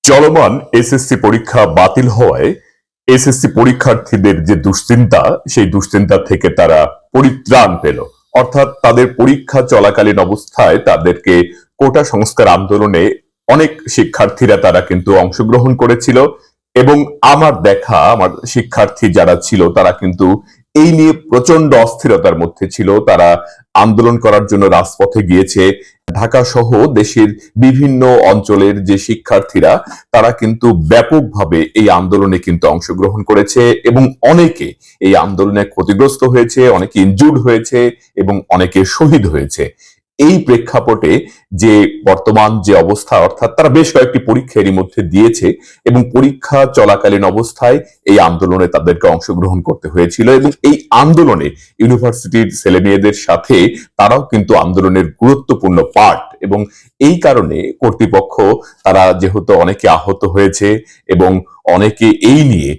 চলমান এসএসসি পরীক্ষা বাতিল হওয়ায় এসএসসি পরীক্ষার্থীদের যে দুশ্চিন্তা, সেই দুশ্চিন্তা থেকে তারা পরিত্রাণ পেল। অর্থাৎ তাদের পরীক্ষা চলাকালীন অবস্থায় তাদেরকে কোটা সংস্কার আন্দোলনে অনেক শিক্ষার্থীরা তারা কিন্তু অংশগ্রহণ করেছিল এবং আমার শিক্ষার্থী যারা ছিল তারা কিন্তু এই নিয়ে প্রচন্ড অস্থিরতার মধ্যে ছিল। তারা আন্দোলন করার জন্য রাজপথে গিয়েছে। ঢাকা সহ দেশের বিভিন্ন অঞ্চলের যে শিক্ষার্থীরা তারা কিন্তু ব্যাপকভাবে এই আন্দোলনে কিন্তু অংশগ্রহণ করেছে এবং অনেকে এই আন্দোলনে ক্ষতিগ্রস্ত হয়েছে, অনেকে ইনজুর্ড হয়েছে এবং অনেকে শহীদ হয়েছে। এই প্রেক্ষাপটে যে বর্তমান যে অবস্থা, অর্থাৎ তারা বেশ কয়েকটি পরীক্ষা এরই মধ্যে দিয়েছে এবং পরীক্ষা চলাকালীন অবস্থায় এই আন্দোলনে তাদেরকে অংশগ্রহণ করতে হয়েছিল এবং এই আন্দোলনে ইউনিভার্সিটির ছেলেমেয়েদের সাথে তারাও কিন্তু আন্দোলনের গুরুত্বপূর্ণ পার্ট এবং এই কারণে কর্তৃপক্ষ তারা যেহেতু অনেকে আহত হয়েছে এবং অনেকে এই নিয়ে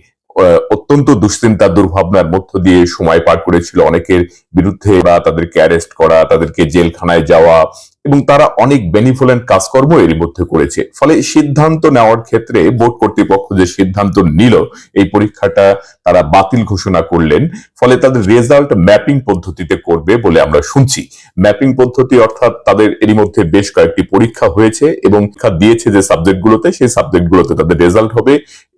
অত্যন্ত দুশ্চিন্তা দুর্ভাবনার মধ্য দিয়ে সময় পার করেছিল। অনেকের বিরুদ্ধে তাদেরকে অ্যারেস্ট করা, তাদেরকে জেলখানায় যাওয়া এবং তারা অনেক বেনিফোলেন্ট কাজকর্ম এর মধ্যে করেছে। ফলে সিদ্ধান্ত নেওয়ার ক্ষেত্রে বোর্ড কর্তৃপক্ষ যে সিদ্ধান্ত নিল, এই পরীক্ষাটা তারা বাতিল ঘোষণা করলেন। ফলে তাদের রেজাল্ট ম্যাপিং পদ্ধতিতে করবে বলে আমরা শুনছি। ম্যাপিং পদ্ধতি অর্থাৎ তাদের এরই মধ্যে বেশ কয়েকটি পরীক্ষা হয়েছে এবং পরীক্ষা দিয়েছে যে সাবজেক্টগুলোতে, সেই সাবজেক্টগুলোতে তাদের রেজাল্ট হবে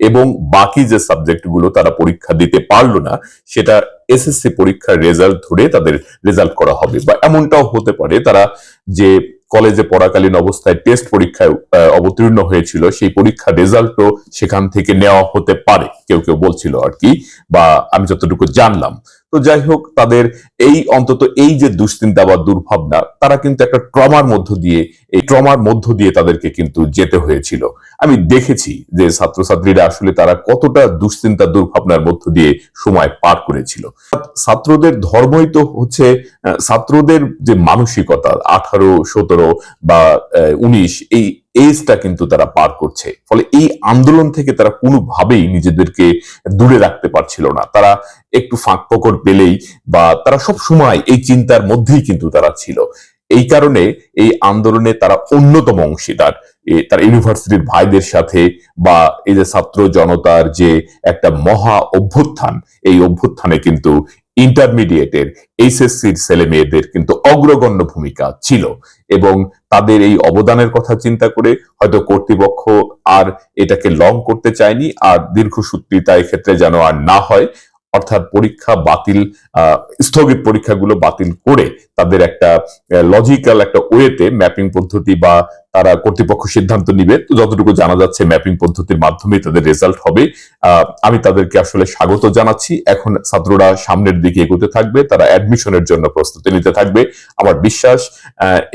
এবং বাকি যে সাবজেক্টগুলো তারা পরীক্ষা দিতে পারলো না সেটা এসএসসি পরীক্ষার রেজাল্ট ধরে তাদের রেজাল্ট করা হবে। বা এমনটাও হতে পারে তারা যে কলেজে পড়াকালীন অবস্থায় টেস্ট পরীক্ষায় অবতীর্ণ হয়েছিল, সেই পরীক্ষার রেজাল্টও সেখান থেকে নেওয়া হতে পারে, কেউ কেউ বলছিল আর কি, বা আমি যতটুকু জানলাম। তো যাই হোক, তাদের অন্তত এই যে দুশ্চিন্তা বা দুর্ভাবনা, তারা কিন্তু একটা ট্রমার মধ্য দিয়ে তাদেরকে কিন্তু যেতে হয়েছিল। আমি দেখেছি যে ছাত্রছাত্রীরা আসলে তারা কতটা দুশ্চিন্তা দুর্ভাবনার মধ্য দিয়ে সময় পার করেছিল। ছাত্রদের ধর্মই তো হচ্ছে ছাত্রদের যে মানসিকতা, 18, 17 বা 19 এই এজটা কিন্তু তারা পার করছে। ফলে এই আন্দোলন থেকে তারা কোনোভাবেই নিজেদেরকে দূরে রাখতে পারছিল না। তারা একটু ফাঁক ফোকর পেলেই বা তারা সব সময় এই চিন্তার মধ্যেই কিন্তু তারা ছিল। এই কারণে এই আন্দোলনে তারা অন্যতম অংশীদার। তার ইউনিভার্সিটির ভাইদের সাথে বা এই যে ছাত্র জনতার যে একটা মহা অভ্যুত্থান, এই অভ্যুত্থানে কিন্তু ইন্টারমিডিয়েটের এইচএসসির ছেলে মেয়েদের কিন্তু অগ্রগণ্য ভূমিকা ছিল এবং তাদের এই অবদানের কথা চিন্তা করে হয়তো কর্তৃপক্ষ আর এটাকে লং করতে চায়নি, আর দীর্ঘসূত্রিতা এক্ষেত্রে যেন আর না হয়। অর্থাৎ পরীক্ষা বাতিল, স্থগিত পরীক্ষাগুলো বাতিল করে তাদের একটা লজিক্যাল একটা ওয়েতে ম্যাপিং পদ্ধতি বা তারা কর্তৃপক্ষ সিদ্ধান্ত নিবে। তো যতটুকু জানা যাচ্ছে ম্যাপিং পদ্ধতির মাধ্যমে তাদের রেজাল্ট হবে। আমি তাদেরকে আসলে স্বাগত জানাচ্ছি। এখন ছাত্ররা সামনের দিকে এগোতে থাকবে, তারা অ্যাডমিশনের জন্য প্রস্তুতি নিতে থাকবে। আমার বিশ্বাস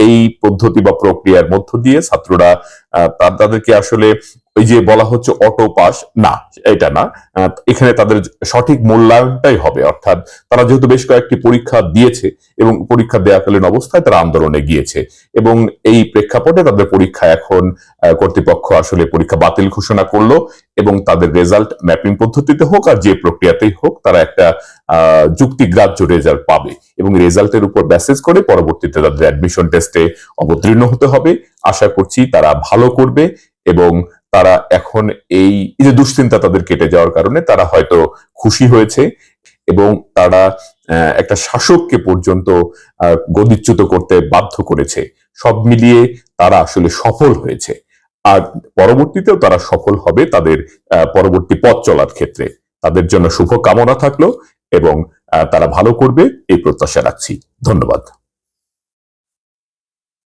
এই পদ্ধতি বা প্রক্রিয়ার মধ্য দিয়ে ছাত্ররা তাদেরকে আসলে ওই যে বলা হচ্ছে অটো পাস, না এটা না, এখানে তাদের সঠিক মূল্যায়নটাই হবে। অর্থাৎ তারা যেহেতু বেশ কয়েকটি পরীক্ষা দিয়েছে এবং পরীক্ষা দেওয়াকালীন অবস্থায় তারা আন্দোলনে গিয়েছে এবং এই প্রেক্ষাপটে তাদের পরীক্ষা এখন কর্তৃপক্ষ আসলে পরীক্ষা বাতিল ঘোষণা করলো এবং তাদের রেজাল্ট ম্যাপিং পদ্ধতিতে হোক আর যে প্রক্রিয়াতেই হোক, তারা একটা যুক্তিগ্রাহ্য রেজাল্ট পাবে এবং রেজাল্টের উপর বেসিস করে পরবর্তীতে তাদের অ্যাডমিশন টেস্টে অবতীর্ণ হতে হবে। আশা করছি তারা ভালো করবে এবং তারা এখন এই যে দুশ্চিন্তা তাদের কেটে যাওয়ার কারণে তারা হয়তো খুশি হয়েছে এবং তারা একটা শাসককে পর্যন্ত গদিচ্যুত করতে বাধ্য করেছে। সব মিলিয়ে তারা আসলে সফল হয়েছে আর পরবর্তীতেও তারা সফল হবে তাদের পরবর্তী পথ চলার ক্ষেত্রে। তাদের জন্য শুভ কামনা থাকলো এবং তারা ভালো করবে এই প্রত্যাশা রাখছি। ধন্যবাদ।